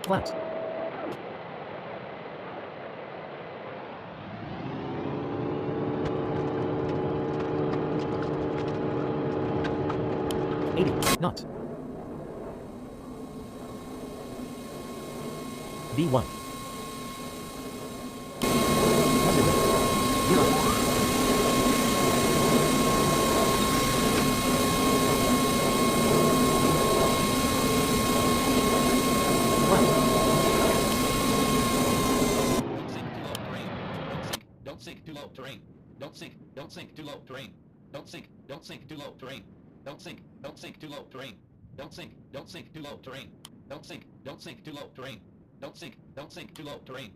Flat. Not. B1. Don't sink too low terrain. Don't sink too low terrain. Don't sink too low terrain. Don't sink too low terrain. Don't sink too low terrain. Don't sink too low terrain. Don't sink too low terrain.